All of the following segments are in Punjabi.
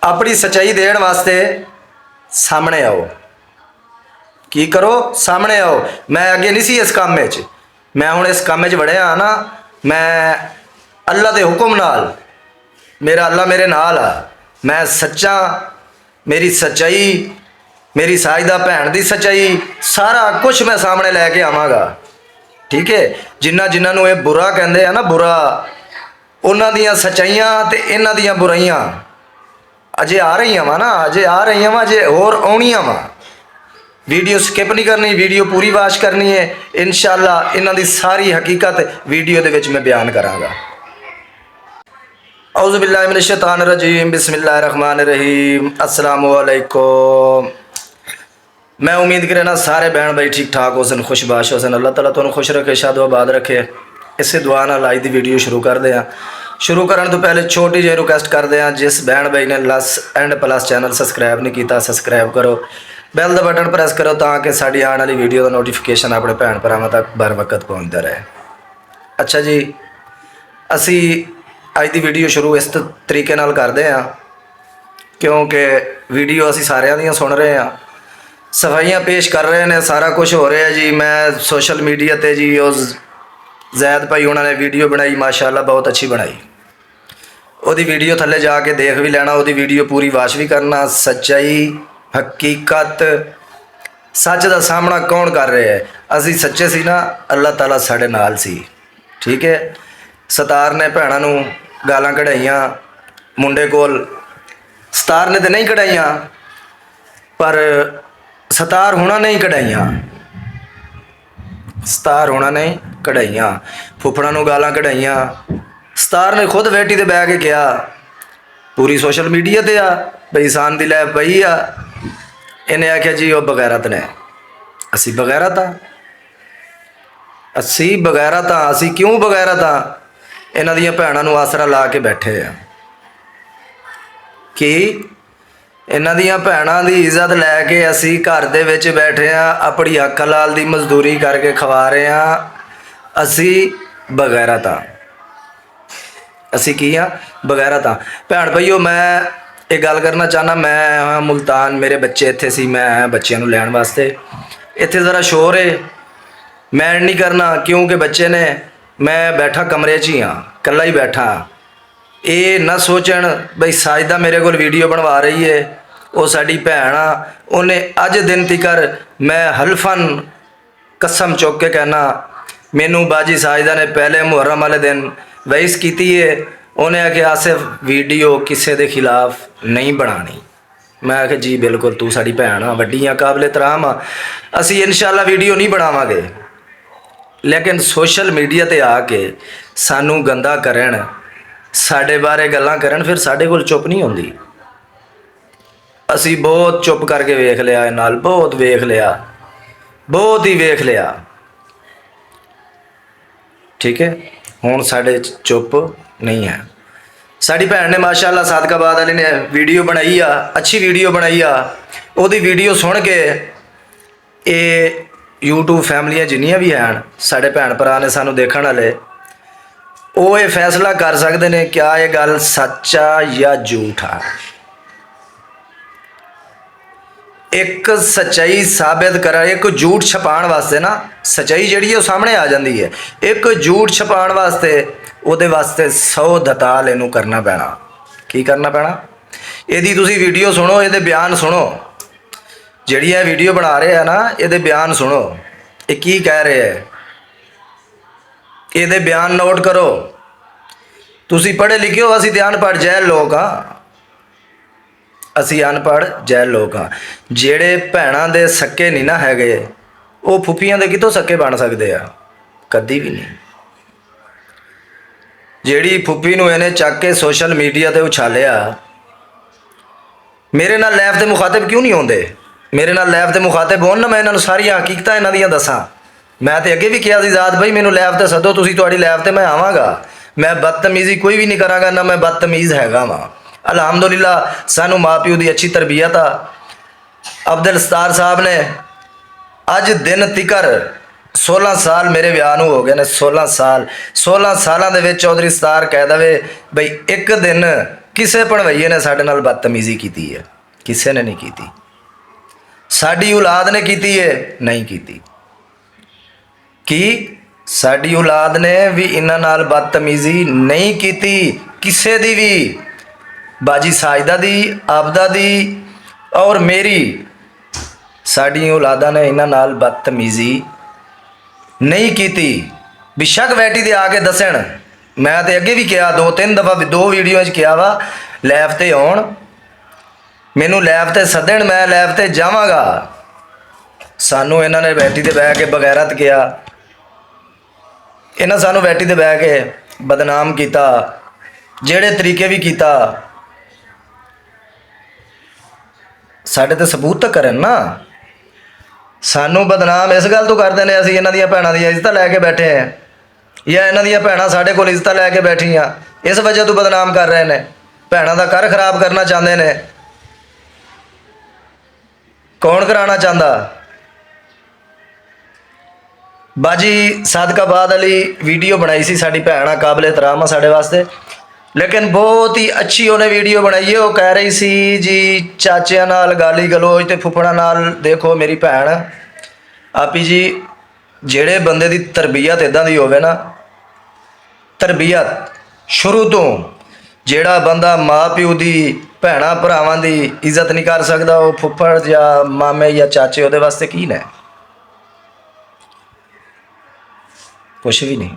अपनी सच्चाई देण वास्ते सामने आओ। की करो? सामने आओ। मैं अगे नहीं सी इस काम में, मैं हुण इस काम में वड़िया हाँ ना। मैं अल्लाह के हुक्म नाल, मेरा अल्लाह मेरे नाल आ, मैं सच्चा, मेरी सच्चाई, मेरी साजदा भैन की सच्चाई, सारा कुछ मैं सामने लैके आवांगा। ठीक है। जिन्होंने ये बुरा कहते हैं ना, बुरा, उन्हों दियाँ सच्चाइयाँ तो इन्हों दियाँ बुराइयाँ अजे आ रही वा ना, अजे आ रही वा, अजे होर आउणियां वा। वीडियो स्किप नहीं करनी, वीडियो पूरी वाच करनी है। इंशाअल्लाह इन्हों की सारी हकीकत वीडियो के विच मैं बयान करांगा। औज़ु बिल्लाहि मिनश शैतानिर रजीम, बिस्मिल्लाहिर रहमानिर रहीम। अस्सलामु अलैकुम। मैं उम्मीद करे ना सारे बहन भाई ठीक ठाक हो सन, खुशबाश हो सन। अल्लाह ताला तुहानूं खुश रखे, शादो आबाद रखे। इसे दुआ नाल अज दी वीडियो शुरू करते हैं। शुरू करने तो पहले छोटी जी रिक्वेस्ट करते हैं, जिस बहन भाई ने लस एंड प्लस चैनल सबसक्राइब नहीं किया, सबसक्राइब करो, बैल का बटन प्रेस करो, ताकि साड़ी आने वाली वीडियो का नोटिफिकेशन अपने भैन भरावां तक बर वक्त पहुँचता रहे। अच्छा जी, असी अज की वीडियो शुरू इस तरीके नाल करते हैं, क्योंकि वीडियो असी सारिਆਂ ਦੀਆਂ सुन रहे हैं, सफाइयाँ पेश कर रहे हैं, सारा कुछ हो रहा है जी। मैं सोशल मीडिया पर जी उस जैद भाई उन्होंने वीडियो बनाई, माशाअल्लाह बहुत अच्छी बनाई। ਉਹਦੀ वीडियो थले जाके देख भी लेना, ਉਹਦੀ वीडियो पूरी वाच भी करना। सच्चाई, हकीकत, सच का सामना कौन कर रहा है? असी सच्चे सी ना, अल्लाह ताला साढ़े नाल सी। ठीक है। सतार ने भैनों नूं गालां कढ़ाइयां, मुंडे कोल सतार ने तो नहीं कढ़ाइयां, पर सतार होना नहीं कढ़ाइयां, सतार होना नहीं कढ़ाइयां, फुफड़ा नूं गालां कढ़ाइयां। सतार ने खुद बेटी ते बह के कहा, पूरी सोशल मीडिया ते आ बई सान दी लै पई आ। इन्हें आख्या जी वह बगैरत ने, असी बगैरत हाँ, असी बगैरत हाँ। असी क्यों बगैरत हाँ? इन्हां दियां भैणां नूं आसरा ला के बैठे आ कि इन्हां दियां भैणां दी इज्जत लैके असी घर दे विच बैठे हाँ, अपनी हक हलाल दी मजदूरी करके खवा रहे हाँ। असी बगैरत हाँ, असी की हाँ? बगैरत हाँ। भैन भाईओ, मैं एक गल करना चाहना, मैं हाँ मुल्तान, मेरे बच्चे इत्थे सी, मैं बच्चों नूं लैण वास्ते इत्थे ज़रा शोर है, मैं नहीं करना क्योंकि बच्चे ने, मैं बैठा कमरे च ही हाँ, कल्ला ही बैठा। ये ना सोचण बई साजदा मेरे को वीडियो बनवा रही है, वो साडी भैन आ, उन्हें अज दिन तिकर मैं हल्फन कसम चुक के कहना, मैनू बाजी साजदा ने पहले मुहर्रम वाले दिन वहीस की है, उन्हें आख्या आसिफ वीडियो किसी के खिलाफ नहीं बनानी। मैं आख्या जी बिल्कुल, तू साडी भैन आ, वड्डी आ, काबिल एहतराम आ, असी इंशाअल्लाह वीडियो नहीं बनावांगे। लेकिन सोशल मीडिया ते आके सानू गंदा करन, साडे बारे गल्लां करन, फिर साडे कोल चुप नहीं होंदी। असी बहुत चुप करके वेख लिया, इह नाल बहुत वेख लिया, बहुत ही वेख लिया। ठीक है। हुण साडे चुप नहीं है। साडी भैन ने माशाअल्लाह सादकाबाद वाली ने वीडियो बनाई आ, अच्छी वीडियो बनाई आ। उहदी वीडियो सुन के ये यूट्यूब फैमिलियां जिन्नियां भी हैं, साडे भैन भरा ने सानू देखण वाले, वो ये फैसला कर सकते हैं क्या ये गल सच आ या झूठ आ। एक सच्चाई साबित करा, एक झूठ छपाण वास्ते ना, सच्चाई जिहड़ी है सामने आ जाती है, एक झूठ छपाण वास्ते उहदे वास्ते 100 दताल इनू करना पैना। की करना पैना? यदि तुसी वीडियो सुनो, ये बयान सुनो, जिहड़ी ये वीडियो बना रहे हैं ना, ये बयान सुनो, ये की कह रहे हैं, ये बयान नोट करो। तुसी पढ़े लिखे हो, असी तो अनपढ़ जैल लोग हाँ, असी अनपढ़ जैल लोग हाँ। जेड़े भैणां दे सक्के नहीं ना हैगे, वो फुफियां दे कितों सक्के बन सकते हैं? कदी भी नहीं। जेड़ी फुफी नूं इहने चक के सोशल मीडिया ते उछालिया, मेरे नाल लाइव ते मुखातिब क्यों नहीं आउंदे? मेरे नाल लाइव ते मुखातिब होण ना, मैं इन्हां नूं सारियां हकीकतां इन्हां दियां दसां। मैं तो अगे भी कहा सी, ज़ात भाई मैनूं लाइव ते सदो, तुसीं तुहाडी लाइव ते मैं आवांगा, मैं बदतमीज़ी कोई भी नहीं करांगा ना, मैं बदतमीज़ हैगा वां। अलहमदुलिल्लाह सानू माँ प्यो की अच्छी तरबियत आ। अब्दुल सत्तार साहब ने अज दिन तिकर 16 साल मेरे विआह नूं हो गए ने, 16 साल, 16 सालों के चौधरी सत्तार कह दे बई एक दिन ਕਿਸੇ ਭਣਵਈਏ ਨੇ ਸਾਡੇ ਨਾਲ ਬਦਤਮੀਜ਼ੀ ਕੀਤੀ ਹੈ? ਕਿਸੇ ਨੇ ਨਹੀਂ ਕੀਤੀ। ਸਾਡੀ ਔਲਾਦ ਨੇ ਕੀਤੀ ਹੈ? ਨਹੀਂ ਕੀਤੀ। ਕੀ ਸਾਡੀ ਔਲਾਦ ਨੇ ਵੀ ਇਹਨਾਂ ਨਾਲ ਬਦਤਮੀਜ਼ੀ ਨਹੀਂ ਕੀਤੀ? ਕਿਸੇ ਦੀ ਵੀ। ਬਾਜੀ ਸਾਜਦਾ ਦੀ, ਆਬਦਾ ਦੀ ਔਰ ਮੇਰੀ, ਸਾਡੀਆਂ ਔਲਾਦਾਂ ਨੇ ਇਹਨਾਂ ਨਾਲ ਬਦਤਮੀਜ਼ੀ ਨਹੀਂ ਕੀਤੀ। ਬੇਸ਼ੱਕ ਵੈਟੀ ਦੇ ਆ ਕੇ ਦੱਸਣ। ਮੈਂ ਤੇ ਅੱਗੇ ਵੀ ਕਿਹਾ, 2-3 ਦਫਾ 2 ਵੀਡੀਓ 'ਚ ਕਿਹਾ ਵਾ, ਲਾਈਵ ਤੇ ਆਉਣ, ਮੈਨੂੰ ਲਾਈਵ ਤੇ ਸੱਦਣ, ਮੈਂ ਲਾਈਵ ਤੇ ਜਾਵਾਂਗਾ। ਸਾਨੂੰ ਇਹਨਾਂ ਨੇ ਵੈਟੀ ਤੇ ਬਹਿ ਕੇ ਬਗੈਰਤ ਕਿਹਾ, ਇਹਨਾਂ ਸਾਨੂੰ ਵੈਟੀ ਤੇ ਬਹਿ ਕੇ ਬਦਨਾਮ ਕੀਤਾ, ਜਿਹੜੇ ਤਰੀਕੇ ਵੀ ਕੀਤਾ। ਸਾਡੇ ਤੇ ਸਬੂਤ ਤਾਂ ਕਰਨ ਨਾ। ਸਾਨੂੰ ਬਦਨਾਮ ਇਸ ਗੱਲ ਤੋਂ ਕਰਦੇ ਨੇ ਅਸੀਂ ਇਹਨਾਂ ਦੀਆਂ ਭੈਣਾਂ ਦੀਆਂ ਇੱਜ਼ਤਾਂ ਲੈ ਕੇ ਬੈਠੇ ਹਾਂ, ਜਾਂ ਇਹਨਾਂ ਦੀਆਂ ਭੈਣਾਂ ਸਾਡੇ ਕੋਲ ਇੱਜ਼ਤਾਂ ਲੈ ਕੇ ਬੈਠੀਆਂ, ਇਸ ਵਜ੍ਹਾ ਤੋਂ ਬਦਨਾਮ ਕਰ ਰਹੇ ਨੇ। ਭੈਣਾਂ ਦਾ ਘਰ ਖਰਾਬ ਕਰਨਾ ਚਾਹੁੰਦੇ ਨੇ। ਕੌਣ ਕਰਾਉਣਾ ਚਾਹੁੰਦਾ? ਬਾਜੀ ਸਾਦਕਾਬਾਦ ਵਾਲੀ ਵੀਡੀਓ ਬਣਾਈ ਸੀ, ਸਾਡੀ ਭੈਣ ਆ, ਕਾਬਲੇ ਇਤਰਾਮ ਆ ਸਾਡੇ ਵਾਸਤੇ, ਲੇਕਿਨ ਬਹੁਤ ਹੀ ਅੱਛੀ ਉਹਨੇ ਵੀਡੀਓ ਬਣਾਈ ਹੈ। ਉਹ ਕਹਿ ਰਹੀ ਸੀ ਜੀ ਚਾਚਿਆਂ ਨਾਲ ਗਾਲੀ ਗਲੋਚ ਤੇ ਫੁੱਫੜਾਂ ਨਾਲ। ਦੇਖੋ ਮੇਰੀ ਭੈਣ ਆਪੀ ਜੀ, ਜਿਹੜੇ ਬੰਦੇ ਦੀ ਤਰਬੀਅਤ ਇੱਦਾਂ ਦੀ ਹੋਵੇ ਨਾ, ਤਰਬੀਅਤ ਸ਼ੁਰੂ ਤੋਂ, ਜਿਹੜਾ ਬੰਦਾ ਮਾਂ ਪਿਓ ਦੀ, ਭੈਣਾਂ ਭਰਾਵਾਂ ਦੀ ਇੱਜ਼ਤ ਨਹੀਂ ਕਰ ਸਕਦਾ, ਉਹ ਫੁੱਫੜ ਜਾਂ ਮਾਮੇ ਜਾਂ ਚਾਚੇ ਉਹਦੇ ਵਾਸਤੇ ਕੀ ਨੇ? ਕੁਛ ਵੀ ਨਹੀਂ।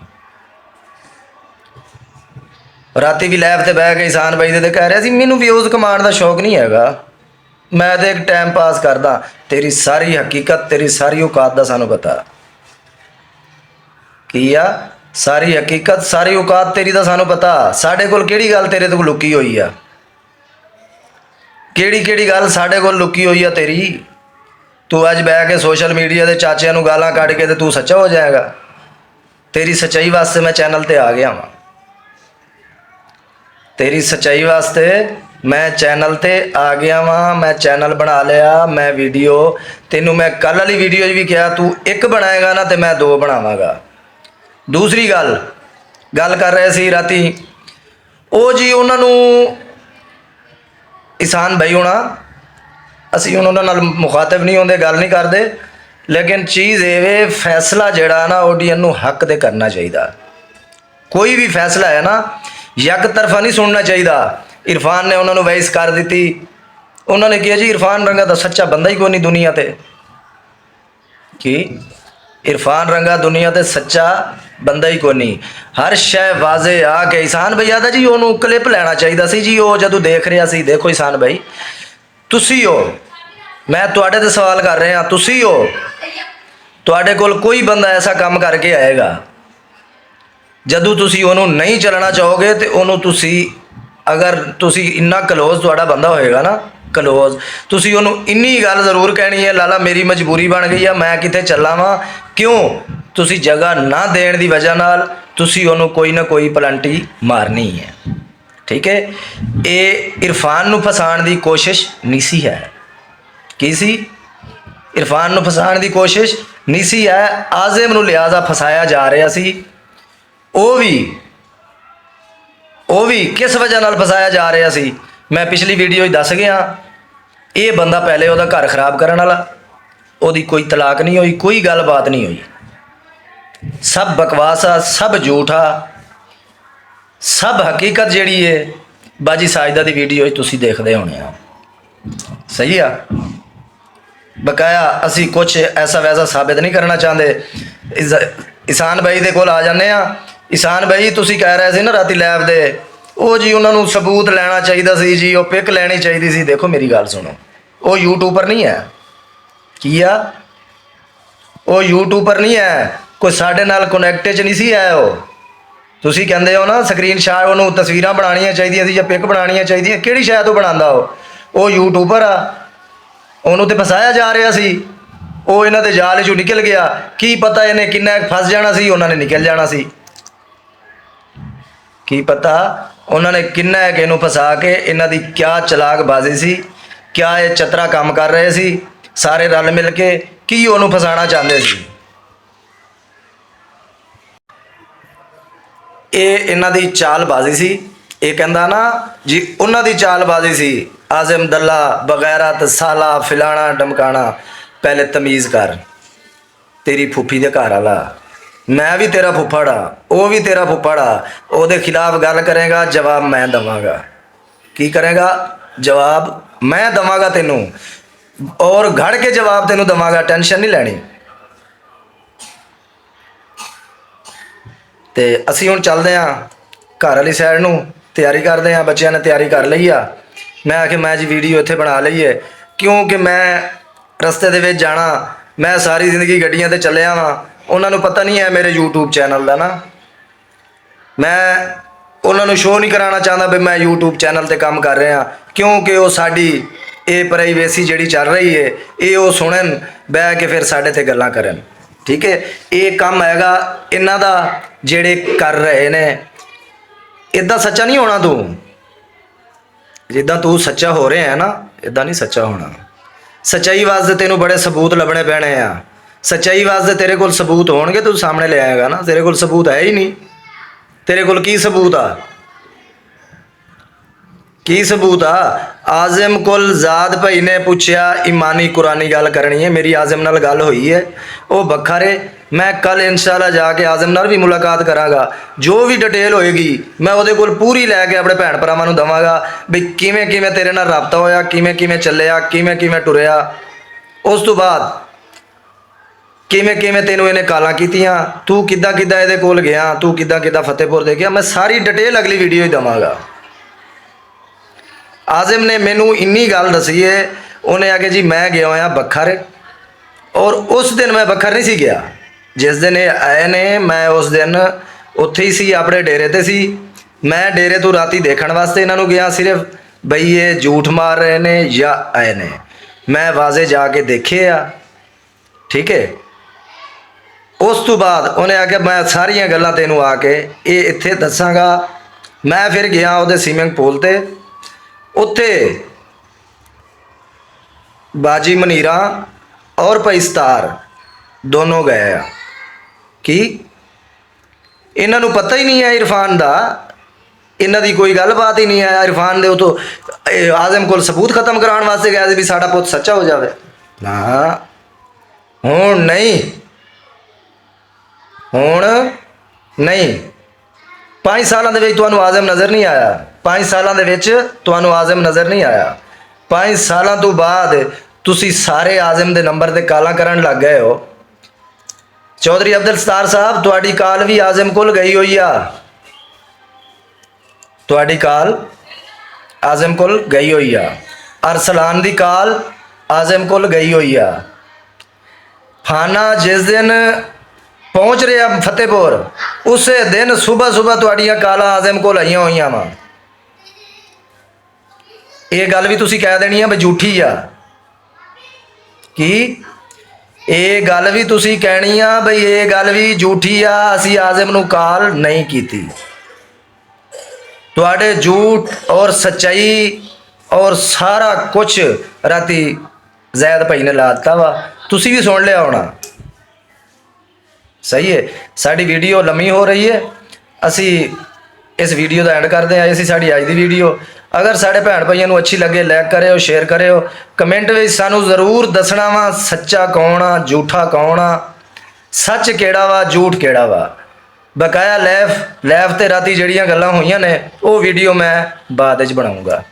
ਰਾਤੀ ਵੀ ਲਾਈਵ ਤੇ ਬਹਿ ਕੇ ਇਸਾਨ ਬਾਈ ਦੇ ਕਹਿ ਰਿਹਾ ਸੀ ਮੈਨੂੰ ਵਿਊਜ਼ ਕਮਾਉਣ ਦਾ ਸ਼ੌਕ ਨਹੀਂ ਹੈਗਾ, ਮੈਂ ਤਾਂ ਇੱਕ ਟਾਈਮ ਪਾਸ ਕਰਦਾ। ਤੇਰੀ ਸਾਰੀ ਹਕੀਕਤ, ਤੇਰੀ ਸਾਰੀ ਔਕਾਤ ਦਾ ਸਾਨੂੰ ਪਤਾ। ਕੀ ਆ? ਸਾਰੀ ਹਕੀਕਤ, ਸਾਰੀ ਔਕਾਤ ਤੇਰੀ ਦਾ ਸਾਨੂੰ ਪਤਾ। ਸਾਡੇ ਕੋਲ ਕਿਹੜੀ ਗੱਲ ਤੇਰੇ ਤੋਂ ਲੁਕੀ ਹੋਈ ਆ? ਕਿਹੜੀ ਗੱਲ ਸਾਡੇ ਕੋਲ ਲੁਕੀ ਹੋਈ ਆ ਤੇਰੀ? ਤੂੰ ਅੱਜ ਬਹਿ ਕੇ ਸੋਸ਼ਲ ਮੀਡੀਆ ਦੇ ਚਾਚਿਆਂ ਨੂੰ ਗਾਲਾਂ ਕੱਢ ਕੇ ਤੇ ਤੂੰ ਸੱਚਾ ਹੋ ਜਾਏਗਾ। ਤੇਰੀ ਸੱਚਾਈ ਵਾਸਤੇ ਮੈਂ ਚੈਨਲ ਤੇ ਆ ਗਿਆ ਵਾਂ। ਤੇਰੀ ਸੱਚਾਈ ਵਾਸਤੇ ਮੈਂ ਚੈਨਲ ਤੇ ਆ ਗਿਆ ਵਾਂ। ਮੈਂ ਚੈਨਲ ਬਣਾ ਲਿਆ। ਮੈਂ ਵੀਡੀਓ, ਤੈਨੂੰ ਮੈਂ ਕੱਲ੍ਹ ਵਾਲੀ ਵੀਡੀਓ 'ਚ ਵੀ ਕਿਹਾ, ਤੂੰ 1 ਬਣਾਏਗਾ ਨਾ ਤੇ ਮੈਂ 2 ਬਣਾਵਾਂਗਾ। ਦੂਸਰੀ ਗੱਲ ਕਰ ਰਹੇ ਸੀ ਰਾਤੀ, ਉਹ ਜੀ ਉਹਨਾਂ ਨੂੰ ਇਸਾਨ ਭਾਈ ਹੋਣਾ, ਅਸੀਂ ਹੁਣ ਉਹਨਾਂ ਨਾਲ ਮੁਖਾਤਬ ਨਹੀਂ ਹੁੰਦੇ, ਗੱਲ ਨਹੀਂ ਕਰਦੇ, ਲੇਕਿਨ ਚੀਜ਼ ਇਹ ਵੇ, ਫੈਸਲਾ ਜਿਹੜਾ ਨਾ ਆਡੀਅנס ਨੂੰ ਹੱਕ ਤੇ ਕਰਨਾ ਚਾਹੀਦਾ। ਕੋਈ ਵੀ ਫੈਸਲਾ ਹੈ ਨਾ, ਇੱਕ ਤਰਫਾ ਨਹੀਂ ਸੁਣਨਾ ਚਾਹੀਦਾ। ਇਰਫਾਨ ਨੇ ਉਹਨਾਂ ਨੂੰ ਵੈਸ ਕਰ ਦਿੱਤੀ। ਉਹਨਾਂ ਨੇ ਕਿਹਾ ਜੀ ਇਰਫਾਨ ਰੰਗਾ ਦਾ ਸੱਚਾ ਬੰਦਾ ਹੀ ਕੋਈ ਨਹੀਂ ਦੁਨੀਆ ਤੇ। ਕੀ ਇਰਫਾਨ ਰੰਗਾ ਦੁਨੀਆ ਤੇ ਸੱਚਾ ਬੰਦਾ ਹੀ ਕੋਈ ਨਹੀਂ? ਹਰ ਸ਼ੈ ਵਾਜ਼ੇ ਆ ਕੇ ਇਸਾਨ ਭਈਆ ਦਾ ਜੀ ਉਹਨੂੰ ਕਲਿੱਪ ਲੈਣਾ ਚਾਹੀਦਾ ਸੀ ਜੀ। ਉਹ ਜਦੋਂ ਦੇਖ ਰਿਹਾ ਸੀ, ਦੇਖੋ ਇਸਾਨ ਭਾਈ ਤੁਸੀਂ ਹੋ, ਮੈਂ ਤੁਹਾਡੇ ਤੇ ਸਵਾਲ ਕਰ ਰਿਹਾ, ਤੁਸੀਂ ਹੋ, ਤੁਹਾਡੇ ਕੋਲ ਕੋਈ ਬੰਦਾ ਐਸਾ ਕੰਮ ਕਰਕੇ ਆਏਗਾ, ਜਦੋਂ ਤੁਸੀਂ ਉਹਨੂੰ ਨਹੀਂ ਚੱਲਣਾ ਚਾਹੋਗੇ ਤੇ ਉਹਨੂੰ ਤੁਸੀਂ, ਅਗਰ ਤੁਸੀਂ ਇੰਨਾ ਕਲੋਜ਼ ਤੁਹਾਡਾ ਬੰਦਾ ਹੋਏਗਾ ਨਾ, ਕਲੋਜ਼, ਤੁਸੀਂ ਉਹਨੂੰ ਇੰਨੀ ਗੱਲ ਜ਼ਰੂਰ ਕਹਿਣੀ ਹੈ, ਲਾਲਾ ਮੇਰੀ ਮਜਬੂਰੀ ਬਣ ਗਈ ਆ, ਮੈਂ ਕਿਤੇ ਚੱਲਾਂ ਵਾਂ। ਕਿਉਂ? ਤੁਸੀਂ ਜਗ੍ਹਾ ਨਾ ਦੇਣ ਦੀ ਵਜ੍ਹਾ ਨਾਲ ਤੁਸੀਂ ਉਹਨੂੰ ਕੋਈ ਨਾ ਕੋਈ ਪਲੰਟੀ ਮਾਰਨੀ ਹੈ। ਠੀਕ ਹੈ? ਇਹ ਇਰਫਾਨ ਨੂੰ ਫਸਾਉਣ ਦੀ ਕੋਸ਼ਿਸ਼ ਨਹੀਂ ਸੀ ਹੈ। ਕੀ ਸੀ? ਇਰਫਾਨ ਨੂੰ ਫਸਾਉਣ ਦੀ ਕੋਸ਼ਿਸ਼ ਨਹੀਂ ਸੀ ਹੈ। ਆਜ਼ਮ ਨੂੰ ਲਿਹਾਜ਼ਾ ਫਸਾਇਆ ਜਾ ਰਿਹਾ ਸੀ। ਉਹ ਵੀ ਕਿਸ ਵਜ੍ਹਾ ਨਾਲ ਫਸਾਇਆ ਜਾ ਰਿਹਾ ਸੀ, ਮੈਂ ਪਿਛਲੀ ਵੀਡੀਓ 'ਚ ਦੱਸ ਗਿਆ। ਇਹ ਬੰਦਾ ਪਹਿਲੇ ਉਹਦਾ ਘਰ ਖਰਾਬ ਕਰਨ ਵਾਲਾ, ਉਹਦੀ ਕੋਈ ਤਲਾਕ ਨਹੀਂ ਹੋਈ, ਕੋਈ ਗੱਲਬਾਤ ਨਹੀਂ ਹੋਈ, ਸਭ ਬਕਵਾਸ ਆ, ਸਭ ਝੂਠ ਆ, ਸਭ ਹਕੀਕਤ ਜਿਹੜੀ ਹੈ ਬਾਜੀ ਸਾਜਦਾ ਦੀ ਵੀਡੀਓ 'ਚ ਤੁਸੀਂ ਦੇਖਦੇ ਹੋਣੇ ਆ। ਸਹੀ ਆ? ਬਕਾਇਆ ਅਸੀਂ ਕੁਛ ਐਸਾ ਵੈਸਾ ਸਾਬਿਤ ਨਹੀਂ ਕਰਨਾ ਚਾਹੁੰਦੇ। ਇਸਾਨ ਭਾਈ ਦੇ ਕੋਲ ਆ ਜਾਂਦੇ ਆ। ਇਸਾਨ ਭਾਈ ਤੁਸੀਂ ਕਹਿ ਰਹੇ ਸੀ ਨਾ ਰਾਤੀ ਲਾਈਵ ਦੇ, ਉਹ ਜੀ ਉਹਨਾਂ ਨੂੰ ਸਬੂਤ ਲੈਣਾ ਚਾਹੀਦਾ ਸੀ ਜੀ, ਉਹ ਪਿਕ ਲੈਣੀ ਚਾਹੀਦੀ ਸੀ। ਦੇਖੋ ਮੇਰੀ ਗੱਲ ਸੁਣੋ, ਉਹ ਯੂਟਿਊਬਰ ਨਹੀਂ ਹੈ। ਕੀ ਆ? ਉਹ ਯੂਟਿਊਬਰ ਨਹੀਂ ਹੈ। ਕੋਈ ਸਾਡੇ ਨਾਲ ਕਨੈਕਟ 'ਚ ਨਹੀਂ ਸੀ ਹੈ। ਉਹ ਤੁਸੀਂ ਕਹਿੰਦੇ ਹੋ ਨਾ ਸਕਰੀਨ ਸ਼ਾਟ, ਉਹਨੂੰ ਤਸਵੀਰਾਂ ਬਣਾਉਣੀਆਂ ਚਾਹੀਦੀਆਂ ਸੀ ਜਾਂ ਪਿਕ ਬਣਾਉਣੀਆਂ ਚਾਹੀਦੀਆਂ, ਕਿਹੜੀ ਸ਼ਾਇਦ ਉਹ ਬਣਾਉਂਦਾ? ਉਹ ਯੂਟਿਊਬਰ ਆ। ਉਹਨੂੰ ਤੇ ਫਸਾਇਆ ਜਾ ਰਿਹਾ ਸੀ। ਉਹ ਇਹਨਾਂ ਦੇ ਜਾਲ 'ਚੋਂ ਨਿਕਲ ਗਿਆ। ਕੀ ਪਤਾ ਇਹਨੇ ਕਿੰਨਾ ਫਸ ਜਾਣਾ ਸੀ, ਉਹਨਾਂ ਨੇ ਨਿਕਲ ਜਾਣਾ ਸੀ। ਕੀ ਪਤਾ ਉਹਨਾਂ ਨੇ ਕਿੰਨਾ ਕਿ ਇਹਨੂੰ ਫਸਾ ਕੇ, ਇਹਨਾਂ ਦੀ ਕਿਆ ਚਲਾਕਬਾਜ਼ੀ ਸੀ, ਕਿਆ ਇਹ ਚਤਰਾ ਕੰਮ ਕਰ ਰਹੇ ਸੀ, ਸਾਰੇ ਰਲ ਮਿਲ ਕੇ ਕੀ ਉਹਨੂੰ ਫਸਾਉਣਾ ਚਾਹੁੰਦੇ ਸੀ। ਇਹ ਇਹਨਾਂ ਦੀ ਚਾਲਬਾਜ਼ੀ ਸੀ। ਇਹ ਕਹਿੰਦਾ ਨਾ ਜੀ ਉਹਨਾਂ ਦੀ ਚਾਲਬਾਜ਼ੀ ਸੀ ਆਜ਼ਮ ਦੱਲਾ ਬਗੈਰਤ ਸਾਲਾ ਫਿਲਾਣਾ ਡਮਕਾਣਾ। ਪਹਿਲੇ ਤਮੀਜ਼ ਕਰ, ਤੇਰੀ ਫੁੱਫੀ ਦੇ ਘਰ ਵਾਲਾ, ਮੈਂ ਵੀ ਤੇਰਾ ਫੁੱਫੜ ਆ, ਉਹ ਵੀ ਤੇਰਾ ਫੁੱਫੜ ਆ। ਉਹਦੇ ਖਿਲਾਫ ਗੱਲ ਕਰੇਗਾ, ਜਵਾਬ ਮੈਂ ਦਵਾਂਗਾ। ਕੀ ਕਰੇਗਾ? ਜਵਾਬ ਮੈਂ ਦਵਾਂਗਾ ਤੈਨੂੰ, ਔਰ ਘੜ ਕੇ ਜਵਾਬ ਤੈਨੂੰ ਦਵਾਂਗਾ, ਟੈਨਸ਼ਨ ਨਹੀਂ ਲੈਣੀ। ਤੇ ਅਸੀਂ ਹੁਣ ਚੱਲਦੇ ਹਾਂ ਘਰ ਵਾਲੀ ਸਾਈਡ ਨੂੰ, ਤਿਆਰੀ ਕਰਦੇ ਹਾਂ। ਬੱਚਿਆਂ ਨੇ ਤਿਆਰੀ ਕਰ ਲਈ ਆ। ਮੈਂ ਆਖਿਆ ਮੈਂ ਜੀ ਵੀਡੀਓ ਇੱਥੇ ਬਣਾ ਲਈਏ, ਕਿਉਂਕਿ ਮੈਂ ਰਸਤੇ ਦੇ ਵਿੱਚ ਜਾਣਾ। ਮੈਂ ਸਾਰੀ ਜ਼ਿੰਦਗੀ ਗੱਡੀਆਂ ਤੇ ਚੱਲਿਆ ਵਾਂ, ਉਹਨਾਂ ਨੂੰ ਪਤਾ ਨਹੀਂ ਹੈ ਮੇਰੇ YouTube ਚੈਨਲ ਦਾ ਨਾ। ਮੈਂ ਉਹਨਾਂ ਨੂੰ ਸ਼ੋਅ ਨਹੀਂ ਕਰਾਉਣਾ ਚਾਹੁੰਦਾ ਵੀ ਮੈਂ YouTube ਚੈਨਲ ਤੇ ਕੰਮ ਕਰ ਰਿਹਾ, ਕਿਉਂਕਿ ਉਹ ਸਾਡੀ ਇਹ ਪ੍ਰਾਈਵੇਸੀ ਜਿਹੜੀ ਚੱਲ ਰਹੀ ਹੈ ਇਹ ਉਹ ਸੁਣਨ, ਬਹਿ ਕੇ ਫਿਰ ਸਾਡੇ ਤੇ ਗੱਲਾਂ ਕਰਨ। ਠੀਕ ਹੈ, ਇਹ ਕੰਮ ਹੈਗਾ ਇਹਨਾਂ ਦਾ ਜਿਹੜੇ ਕਰ ਰਹੇ ਨੇ। ਇੱਦਾਂ ਸੱਚਾ ਨਹੀਂ ਹੋਣਾ ਤੂੰ, ਜਿੱਦਾਂ ਤੂੰ ਸੱਚਾ ਹੋ ਰਿਹਾ ਹੈ ਨਾ, ਇੱਦਾਂ ਨਹੀਂ ਸੱਚਾ ਹੋਣਾ। ਸੱਚਾਈ ਵਾਸਤੇ ਤੈਨੂੰ ਬੜੇ ਸਬੂਤ ਲੱਭਣੇ ਪੈਣੇ ਆ। ਸੱਚਾਈ ਵਾਸਤੇ ਤੇਰੇ ਕੋਲ ਸਬੂਤ ਹੋਣਗੇ, ਤੂੰ ਸਾਹਮਣੇ ਲੈ ਆਏਗਾ ਨਾ। ਤੇਰੇ ਕੋਲ ਸਬੂਤ ਹੈ ਹੀ ਨਹੀਂ। ਤੇਰੇ ਕੋਲ ਕੀ ਸਬੂਤ ਆ? ਕੀ ਸਬੂਤ ਆ? ਆਜ਼ਮ ਕੋਲ ਜ਼ਾਦ ਭਾਈ ਨੇ ਪੁੱਛਿਆ, ਇਮਾਨੀ ਕੁਰਾਨੀ ਗੱਲ ਕਰਨੀ ਹੈ। ਮੇਰੀ ਆਜ਼ਮ ਨਾਲ ਗੱਲ ਹੋਈ ਹੈ, ਉਹ ਬਖਾਰੇ। ਮੈਂ ਕੱਲ ਇਨਸ਼ਾਅੱਲਾ ਜਾ ਕੇ ਆਜ਼ਮ ਨਾਲ ਵੀ ਮੁਲਾਕਾਤ ਕਰਾਂਗਾ। ਜੋ ਵੀ ਡਿਟੇਲ ਹੋਏਗੀ ਮੈਂ ਉਹਦੇ ਕੋਲ ਪੂਰੀ ਲੈ ਕੇ ਆਪਣੇ ਭੈਣ ਭਰਾਵਾਂ ਨੂੰ ਦਵਾਂਗਾ ਵੀ ਕਿਵੇਂ ਕਿਵੇਂ ਤੇਰੇ ਨਾਲ ਰਾਬਤਾ ਹੋਇਆ, ਕਿਵੇਂ ਕਿਵੇਂ ਚੱਲਿਆ, ਕਿਵੇਂ ਕਿਵੇਂ ਟੁਰਿਆ। ਉਸ ਤੋਂ ਬਾਅਦ ਕਿਵੇਂ ਕਿਵੇਂ ਤੈਨੂੰ ਇਹਨੇ ਕਾਲਾਂ ਕੀਤੀਆਂ, ਤੂੰ ਕਿੱਦਾਂ ਕਿੱਦਾਂ ਇਹਦੇ ਕੋਲ ਗਿਆ, ਤੂੰ ਕਿੱਦਾਂ ਕਿੱਦਾਂ ਫਤਿਹਪੁਰ ਦੇ ਗਿਆ। ਮੈਂ ਸਾਰੀ ਡਿਟੇਲ ਅਗਲੀ ਵੀਡੀਓ ਹੀ ਦਵਾਂਗਾ। ਆਜ਼ਮ ਨੇ ਮੈਨੂੰ ਇੰਨੀ ਗੱਲ ਦੱਸੀ ਹੈ, ਉਹਨੇ ਆ ਕੇ ਜੀ ਮੈਂ ਗਿਆ ਹੋਇਆ ਬੱਖਰ, ਔਰ ਉਸ ਦਿਨ ਮੈਂ ਬੱਖਰ ਨਹੀਂ ਸੀ ਗਿਆ। ਜਿਸ ਦਿਨ ਇਹ ਆਏ ਨੇ ਮੈਂ ਉਸ ਦਿਨ ਉੱਥੇ ਹੀ ਸੀ, ਆਪਣੇ ਡੇਰੇ ਤੇ ਸੀ। ਮੈਂ ਡੇਰੇ ਤੋਂ ਰਾਤੀ ਦੇਖਣ ਵਾਸਤੇ ਇਹਨਾਂ ਨੂੰ ਗਿਆ, ਸਿਰਫ ਬਈ ਇਹ ਝੂਠ ਮਾਰ ਰਹੇ ਨੇ ਜਾਂ ਆਏ ਨੇ। ਮੈਂ ਵਾਜ਼ੇ ਜਾ ਕੇ ਦੇਖੇ ਆ। ਠੀਕ ਹੈ, ਉਸ ਤੋਂ ਬਾਅਦ ਉਹਨੇ ਆ ਕੇ ਮੈਂ ਸਾਰੀਆਂ ਗੱਲਾਂ ਤੈਨੂੰ ਆ ਕੇ ਇਹ ਇੱਥੇ ਦੱਸਾਂਗਾ। ਮੈਂ ਫਿਰ ਗਿਆ ਉਹਦੇ ਸਵੀਮਿੰਗ ਪੂਲ ਤੇ, ਉੱਥੇ ਬਾਜੀ ਮਨੀਰਾ ਔਰ ਭਾਈ ਸਤਾਰ ਦੋਨੋਂ ਗਏ ਆ। ਕੀ ਇਹਨਾਂ ਨੂੰ ਪਤਾ ਹੀ ਨਹੀਂ ਹੈ ਇਰਫਾਨ ਦਾ? ਇਹਨਾਂ ਦੀ ਕੋਈ ਗੱਲਬਾਤ ਹੀ ਨਹੀਂ ਹੈ ਇਰਫਾਨ ਦੇ। ਉਹ ਤੋਂ ਆਜ਼ਮ ਕੋਲ ਸਬੂਤ ਖਤਮ ਕਰਾਉਣ ਵਾਸਤੇ ਗਿਆ ਸੀ ਵੀ ਸਾਡਾ ਪੁੱਤ ਸੱਚਾ ਹੋ ਜਾਵੇ। ਨਾ, ਹੁਣ ਨਹੀਂ, ਹੁਣ ਨਹੀਂ। 5 ਸਾਲਾਂ ਦੇ ਵਿੱਚ ਤੁਹਾਨੂੰ ਆਜ਼ਮ ਨਜ਼ਰ ਨਹੀਂ ਆਇਆ। 5 ਸਾਲਾਂ ਦੇ ਵਿੱਚ ਤੁਹਾਨੂੰ ਆਜ਼ਮ ਨਜ਼ਰ ਨਹੀਂ ਆਇਆ। 5 ਸਾਲਾਂ ਤੋਂ ਬਾਅਦ ਤੁਸੀਂ ਸਾਰੇ ਆਜ਼ਮ ਦੇ ਨੰਬਰ ਤੇ ਕਾਲਾਂ ਕਰਨ ਲੱਗ ਗਏ ਹੋ। ਚੌਧਰੀ ਅਬਦੁਲ ਸਤਾਰ ਸਾਹਿਬ, ਤੁਹਾਡੀ ਕਾਲ ਵੀ ਆਜ਼ਮ ਕੋਲ ਗਈ ਹੋਈ ਆ। ਤੁਹਾਡੀ ਕਾਲ ਆਜ਼ਮ ਕੋਲ ਗਈ ਹੋਈ ਆ। ਅਰਸਲਾਨ ਦੀ ਕਾਲ ਆਜ਼ਮ ਕੋਲ ਗਈ ਹੋਈ ਆ। ਫਾਨਾ ਜਿਸ ਦਿਨ ਪਹੁੰਚ ਰਿਹਾ ਫਤਿਹਪੁਰ, ਉਸੇ ਦਿਨ ਸਵੇਰ ਤੁਹਾਡੀਆਂ ਕਾਲਾਂ ਆਜ਼ਮ ਕੋਲ ਆਈਆਂ ਹੋਈਆਂ ਵਾ। ਇਹ ਗੱਲ ਵੀ ਤੁਸੀਂ ਕਹਿ ਦੇਣੀ ਆ ਵੀ ਝੂਠੀ ਆ। ਕੀ ਇਹ ਗੱਲ ਵੀ ਤੁਸੀਂ ਕਹਿਣੀ ਆ ਬਈ ਇਹ ਗੱਲ ਵੀ ਝੂਠੀ ਆ, ਅਸੀਂ ਆਜ਼ਮ ਨੂੰ ਕਾਲ ਨਹੀਂ ਕੀਤੀ। ਤੁਹਾਡੇ ਝੂਠ ਔਰ ਸੱਚਾਈ ਔਰ ਸਾਰਾ ਕੁਝ ਰਾਤੀ ਜ਼ੈਦ ਭਾਈ ਨੇ ਲਾ ਦਿੱਤਾ ਵਾ। ਤੁਸੀਂ ਵੀ ਸੁਣ ਲਿਆ ਹੋਣਾ। ਸਹੀ ਹੈ, ਸਾਡੀ ਵੀਡੀਓ ਲੰਮੀ ਹੋ ਰਹੀ ਹੈ। ਅਸੀਂ ਇਸ ਵੀਡੀਓ ਦਾ ਐਂਡ ਕਰਦੇ ਹਾਂ। ਇਹ ਸੀ ਸਾਡੀ ਅੱਜ ਦੀ ਵੀਡੀਓ। ਅਗਰ ਸਾਡੇ ਭੈਣ ਭਾਈਆਂ ਨੂੰ ਅੱਛੀ ਲੱਗੇ, ਲਾਈਕ ਕਰਿਓ, ਸ਼ੇਅਰ ਕਰਿਓ। ਕਮੈਂਟ ਵਿੱਚ ਸਾਨੂੰ ਜ਼ਰੂਰ ਦੱਸਣਾ ਵਾ ਸੱਚਾ ਕੌਣ ਆ, ਝੂਠਾ ਕੌਣ ਆ, ਸੱਚ ਕਿਹੜਾ ਵਾ, ਝੂਠ ਕਿਹੜਾ ਵਾ। ਬਕਾਇਆ ਲੈਫ ਤੇ ਰਾਤੀ ਜਿਹੜੀਆਂ ਗੱਲਾਂ ਹੋਈਆਂ ਨੇ ਉਹ ਵੀਡੀਓ ਮੈਂ ਬਾਅਦ ਵਿੱਚ ਬਣਾਉਂਗਾ।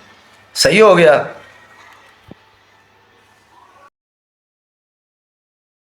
ਸਹੀ ਹੋ ਗਿਆ।